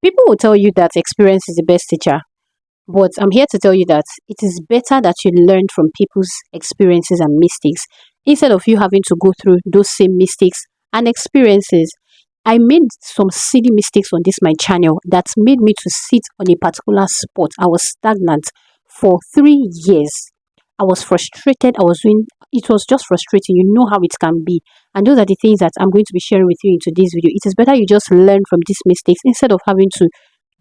People will tell you that experience is the best teacher, but I'm here to tell you that it is better that you learn from people's experiences and mistakes instead of you having to go through those same mistakes and experiences. I made some silly mistakes on this my channel that made me to sit on a particular spot. I was stagnant for 3 years. I was frustrated. It was just frustrating. You know how it can be. And those are the things that I'm going to be sharing with you in today's video. It is better you just learn from these mistakes instead of having to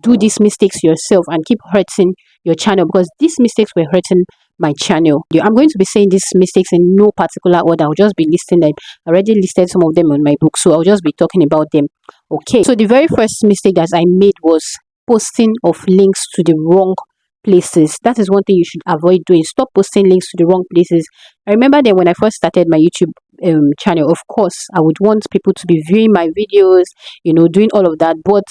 do these mistakes yourself and keep hurting your channel, because these mistakes were hurting my channel. I'm going to be saying these mistakes in no particular order. I'll just be listing them. I already listed some of them on my book, so I'll just be talking about them. Okay, so the very first mistake that I made was posting of links to the wrong places. That is one thing you should avoid doing. Stop posting links to the wrong places. I remember that when I first started my YouTube channel, of course I would want people to be viewing my videos, doing all of that, but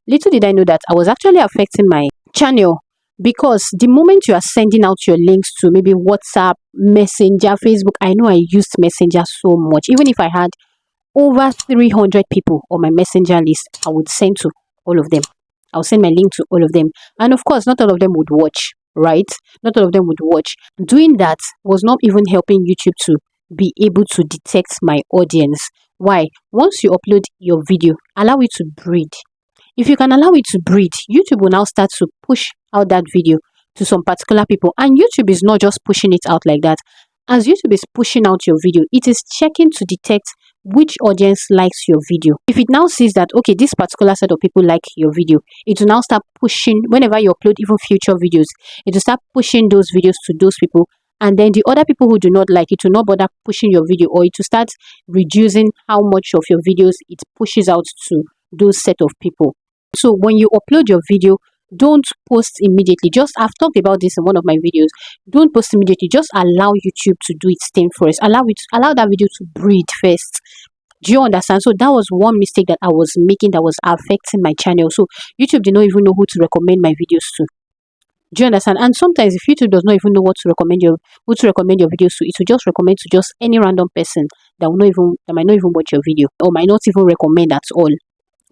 little did I know that I was actually affecting my channel, because the moment you are sending out your links to maybe WhatsApp, Messenger, Facebook, I know I used Messenger so much. Even if I had over 300 people on my Messenger list, I would send to all of them. I'll send my link to all of them. And of course, not all of them would watch, right? Not all of them would watch. Doing that was not even helping YouTube to be able to detect my audience. Why? Once you upload your video, allow it to breathe. If you can allow it to breathe, YouTube will now start to push out that video to some particular people. And YouTube is not just pushing it out like that. As YouTube is pushing out your video, it is checking to detect which audience likes your video. If it now sees that, okay, this particular set of people like your video, it will now start pushing, whenever you upload even future videos, it will start pushing those videos to those people. And then the other people who do not like it will not bother pushing your video, or it will start reducing how much of your videos it pushes out to those set of people. So when you upload your video, don't post immediately. I've talked about this in one of my videos. Don't post immediately. Just allow YouTube to do its thing first. Allow that video to breathe first. Do you understand? So that was one mistake that I was making that was affecting my channel. So YouTube did not even know who to recommend my videos to. Do you understand? And sometimes if YouTube does not even know who to recommend your videos to, it will just recommend to just any random person that might not even watch your video, or might not even recommend at all.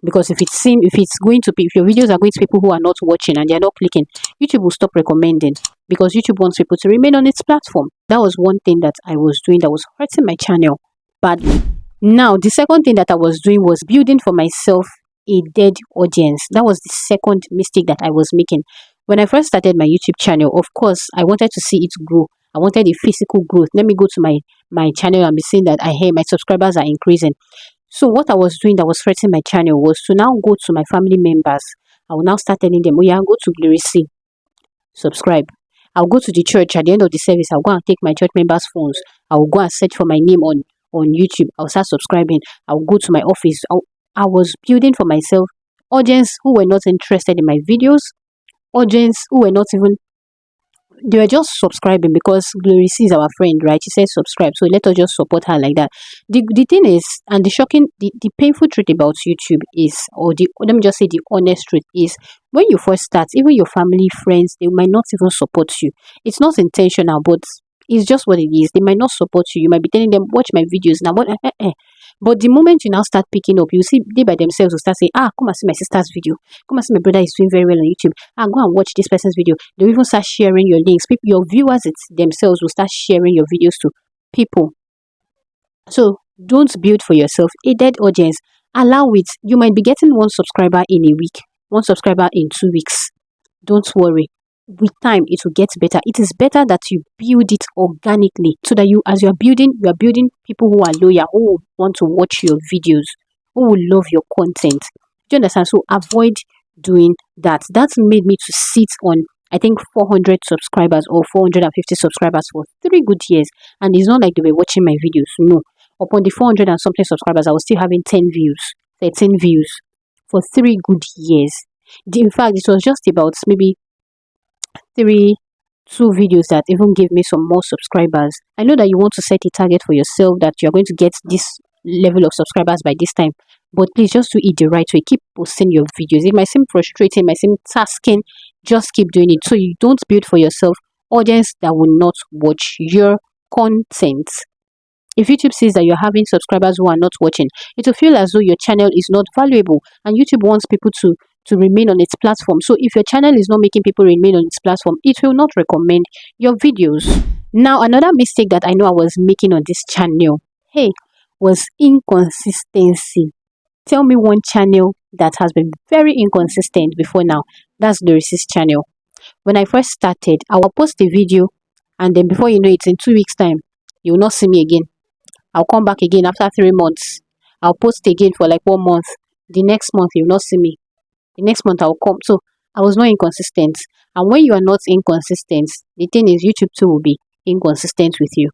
Because if your videos are going to people who are not watching and they're not clicking, YouTube will stop recommending, because YouTube wants people to remain on its platform. That was one thing that I was doing that was hurting my channel badly. Now, the second thing that I was doing was building for myself a dead audience. That was the second mistake that I was making. When I first started my YouTube channel, of course, I wanted to see it grow. I wanted a physical growth. Let me go to my channel and be seeing that my subscribers are increasing. So what I was doing that was hurting my channel was to now go to my family members. I will now start telling them, oh yeah, go to Ceey, subscribe. I'll go to the church at the end of the service. I'll go and take my church members' phones. I will go and search for my name on YouTube. I'll start subscribing. I'll go to my office. I was building for myself audience who were not interested in my videos, audience who were not even, they were just subscribing because Ceey is our friend, right? She said subscribe, so let us just support her like that. The thing is, and the painful truth about YouTube is, let me just say the honest truth is, when you first start, even your family, friends, they might not even support you. It's not intentional, but it's just what it is. They might not support you. You might be telling them, watch my videos now. But the moment you now start picking up, you see they by themselves will start saying, come and see my sister's video. Come and see my brother is doing very well on YouTube. Go and watch this person's video. They'll even start sharing your links. Your viewers themselves will start sharing your videos to people. So don't build for yourself a dead audience. Allow it. You might be getting one subscriber in a week, one subscriber in 2 weeks. Don't worry. With time, it will get better. It is better that you build it organically, so that as you are building people who are loyal, who want to watch your videos, who will love your content. Do you understand? So avoid doing that. That made me to sit on, I think, 400 subscribers or 450 subscribers for 3 good years. And it's not like they were watching my videos. No. Upon the 400 and something subscribers, I was still having 10 views, 13 views for 3 good years. In fact, it was just about maybe 2 videos that even gave me some more subscribers. I know that you want to set a target for yourself, that you're going to get this level of subscribers by this time, but please just do it the right way. Keep posting your videos. It might seem frustrating, it might seem tasking, just keep doing it, so you don't build for yourself audience that will not watch your content. If YouTube sees that you're having subscribers who are not watching, it will feel as though your channel is not valuable, and YouTube wants people to to remain on its platform. So if your channel is not making people remain on its platform, it will not recommend your videos. Now, another mistake that I know I was making on this channel, hey, was inconsistency. Tell me one channel that has been very inconsistent before now. That's the Ceey's channel. When I first started, I will post a video, and then before you know it, in 2 weeks' time, you will not see me again. I'll come back again after 3 months. I'll post again for like 1 month. The next month, you will not see me. The next month, I'll come. So I was not inconsistent. And when you are not inconsistent, the thing is, YouTube too will be inconsistent with you.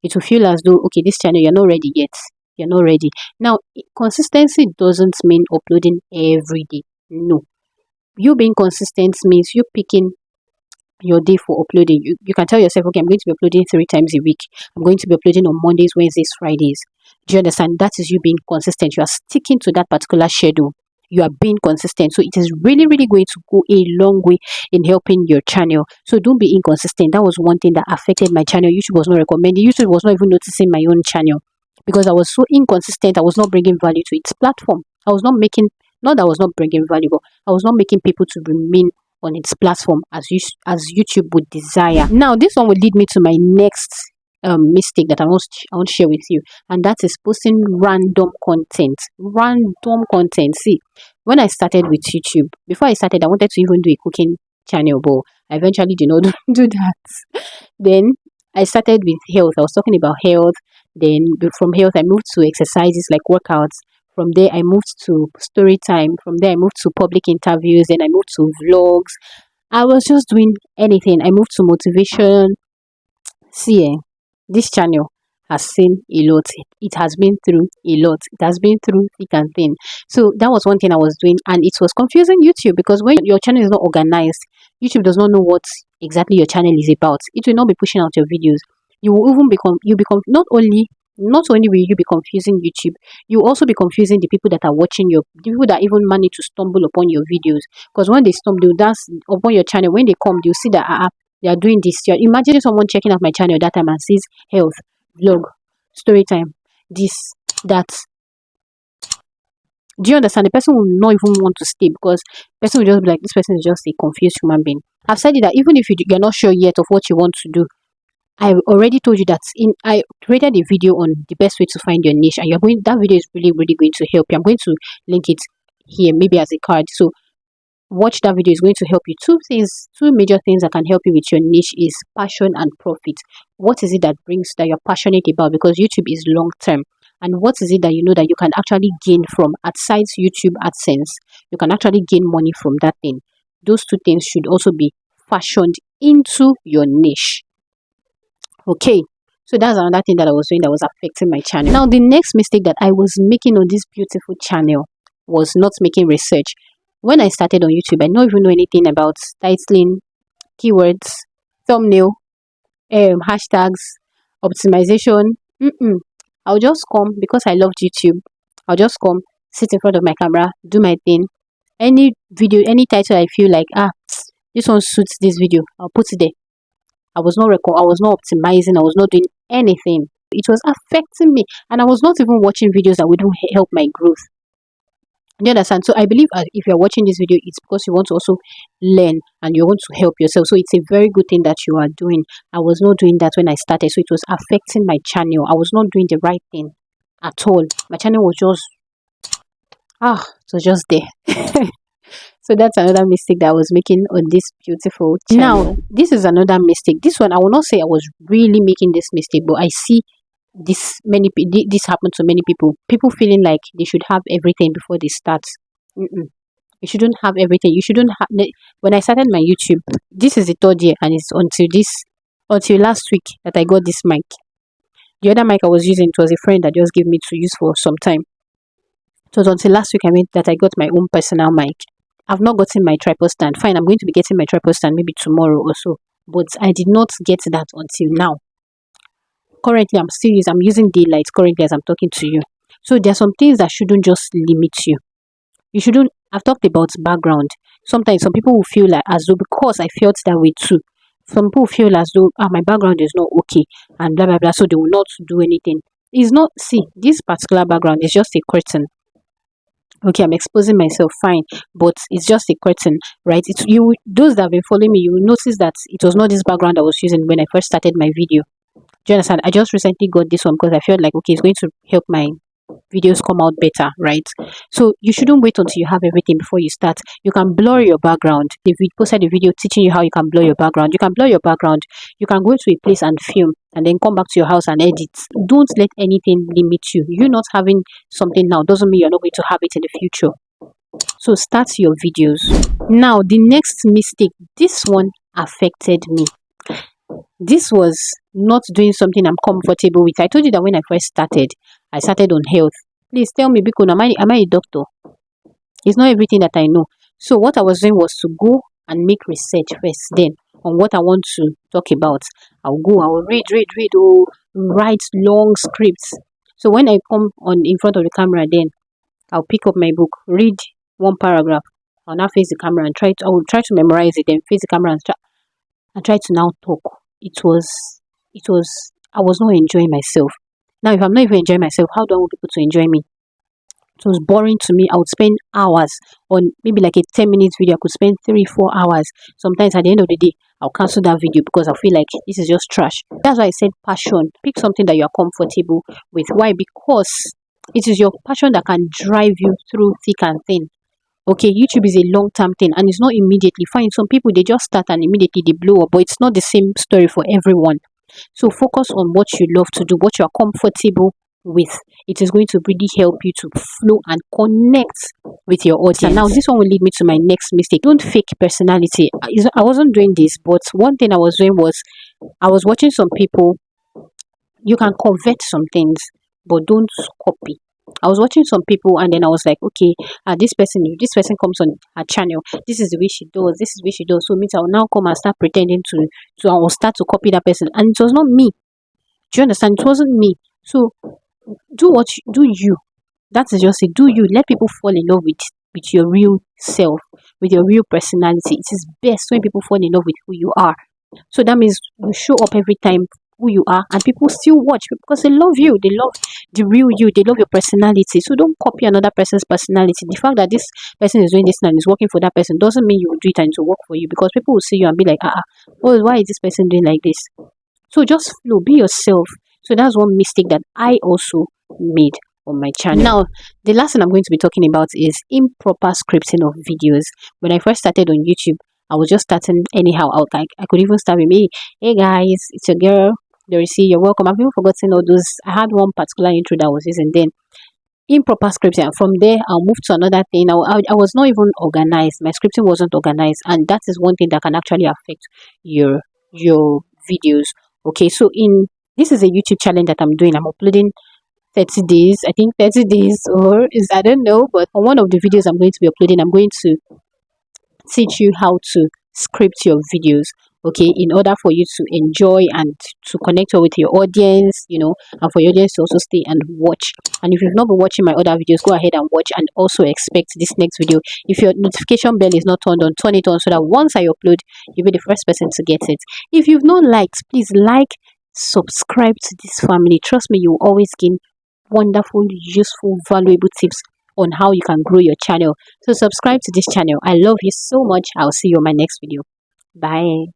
It will feel as though, okay, this channel, you're not ready yet. You're not ready. Now, consistency doesn't mean uploading every day. No. You being consistent means you picking your day for uploading. You can tell yourself, okay, I'm going to be uploading 3 times a week. I'm going to be uploading on Mondays, Wednesdays, Fridays. Do you understand? That is you being consistent. You are sticking to that particular schedule. You are being consistent. So it is really, really going to go a long way in helping your channel. So don't be inconsistent. That was one thing that affected my channel. YouTube was not recommending. YouTube was not even noticing my own channel because I was so inconsistent. I was not bringing value to its platform. I was not making, not that I was not bringing value, but I was not making people to remain on its platform as YouTube would desire. Now, this one will lead me to my next mistake that I want to share with you, and that is posting random content. Random content. See, when I started with YouTube, before I started, I wanted to even do a cooking channel, but I eventually did not do that. Then I started with health. I was talking about health. Then from health, I moved to exercises like workouts. From there, I moved to story time. From there, I moved to public interviews. Then I moved to vlogs. I was just doing anything. I moved to motivation. See, this channel has seen a lot. It has been through a lot. It has been through thick and thin. So that was one thing I was doing, and it was confusing YouTube because when your channel is not organized, YouTube does not know what exactly your channel is about. It will not be pushing out your videos. You will even become not only will you be confusing YouTube, you will also be confusing the people that are watching the people that even manage to stumble upon your videos. Because when they stumble that's upon your channel, when they come, they'll see that they are doing this. Imagine someone checking out my channel that time and sees health, vlog, story time, this, that. Do you understand? The person will not even want to stay because the person will just be like, this person is just a confused human being. I've said it that even if you're not sure yet of what you want to do, I've already told you that I created a video on the best way to find your niche, and that video is really, really going to help you. I'm going to link it here, maybe as a card. So watch that video. Is going to help you. Two major things that can help you with your niche is passion and profit. What is it that you're passionate about? Because YouTube is long term. And what is it that you know that you can actually gain from besides YouTube AdSense? You can actually gain money from that thing. Those two things should also be fashioned into your niche. Okay, so that's another thing that I was doing that was affecting my channel. Now, the next mistake that I was making on this beautiful channel was not making research. When I started on YouTube, I don't even know anything about titling, keywords, thumbnail, hashtags, optimization. I'll just come because I loved YouTube. I'll just come, sit in front of my camera, do my thing. Any video, any title I feel like, this one suits this video, I'll put it there. I was not optimizing. I was not doing anything. It was affecting me, and I was not even watching videos that would help my growth. Do you understand? So I believe if you're watching this video, it's because you want to also learn and you want to help yourself. So it's a very good thing that you are doing. I was not doing that when I started, so it was affecting my channel. I was not doing the right thing at all. My channel was just it was just there. So that's another mistake that I was making on this beautiful channel. Now, this is another mistake. This one, I will not say I was really making this mistake, but I see this happen to many people. People feeling like they should have everything before they start. You shouldn't have everything. You shouldn't have. When I started my YouTube, this is the 3rd year, and it's until last week that I got this mic. The other mic I was using, it was a friend that just gave me to use for some time. It was until last week that I got my own personal mic. I've not gotten my tripod stand. Fine, I'm going to be getting my tripod stand maybe tomorrow or so. But I did not get that until now. Currently, I'm using daylight currently as I'm talking to you. So there are some things that shouldn't just limit you. You shouldn't. I've talked about background. Sometimes some people will feel like as though because I felt that way too. Some people feel as though my background is not okay and blah blah blah. So they will not do anything. It's not. See, this particular background is just a curtain. Okay, I'm exposing myself, fine, but it's just a curtain, right? It's you, those that have been following me, you will notice that it was not this background I was using when I first started my video. Do you understand? I just recently got this one because I felt like, okay, it's going to help my videos come out better, right? So you shouldn't wait until you have everything before you start. You can blur your background. If we posted a video teaching you how you can blur your background, you can blur your background. You can go to a place and film and then come back to your house and edit. Don't let anything limit you. You not having something now doesn't mean you're not going to have it in the future. So start your videos. Now the next mistake, this one affected me. This was not doing something I'm comfortable with. I told you that when I first started, I started on health. Please tell me, because am I a doctor? It's not everything that I know. So what I was doing was to go and make research first, then on what I want to talk about. I'll read, write long scripts. So when I come on in front of the camera, then I'll pick up my book, read one paragraph. I'll now face the camera and I will try to memorize it, then face the camera and try to now talk. I was not enjoying myself. Now, if I'm not even enjoying myself, how do I want people to enjoy me? It was boring to me. I would spend hours on maybe like a 10 minutes video. I could spend 3-4 hours. Sometimes at the end of the day, I'll cancel that video because I feel like this is just trash. That's why I said passion. Pick something that you are comfortable with. Why? Because it is your passion that can drive you through thick and thin. Okay, YouTube is a long-term thing and it's not immediately. Fine, some people, they just start and immediately they blow up, but it's not the same story for everyone. So focus on what you love to do, what you are comfortable with. It is going to really help you to flow and connect with your audience. And now this one will lead me to my next mistake. Don't fake personality. I wasn't doing this, but one thing I was doing was I was watching some people. You can convert some things, but don't copy. I was watching some people and then I was like, okay, this person, if this person comes on her channel, this is the way she does, this is the way she does. So it means I'll now come and start pretending I will start to copy that person. And it was not me. Do you understand? It wasn't me. So do you. That is just it. Do you. Let people fall in love with your real self, with your real personality. It is best when people fall in love with who you are. So that means you show up every time who you are and people still watch because they love you. They love the real you. They love your personality. So don't copy another person's personality. The fact that this person is doing this and is working for that person doesn't mean you will do it and to work for you, because people will see you and be like, oh, why is this person doing like this? So just flow, be yourself. So that's one mistake that I also made on my channel. Now, the last thing I'm going to be talking about is improper scripting of videos. When I first started on YouTube, I was just starting anyhow out. Like I could even start with me, hey guys, it's your girl, Ceey, you're welcome. I've even forgotten all those. I had one particular intro that I was using then. Improper scripting. And from there, I'll move to another thing. I was not even organized. My scripting wasn't organized, and that is one thing that can actually affect your videos. Okay, so this is a YouTube challenge that I'm doing. I'm uploading 30 days. I think 30 days, or is I don't know. But on one of the videos I'm going to be uploading, I'm going to teach you how to script your videos, okay, in order for you to enjoy and to connect with your audience, and for your audience to also stay and watch. And if you've not been watching my other videos, go ahead and watch, and also expect this next video. If your notification bell is not turned on, turn it on so that once I upload, you'll be the first person to get it. If you've not liked, please like, subscribe to this family. Trust me, you will always gain wonderful, useful, valuable tips on how you can grow your channel. So subscribe to this channel. I love you so much. I'll see you on my next video. Bye.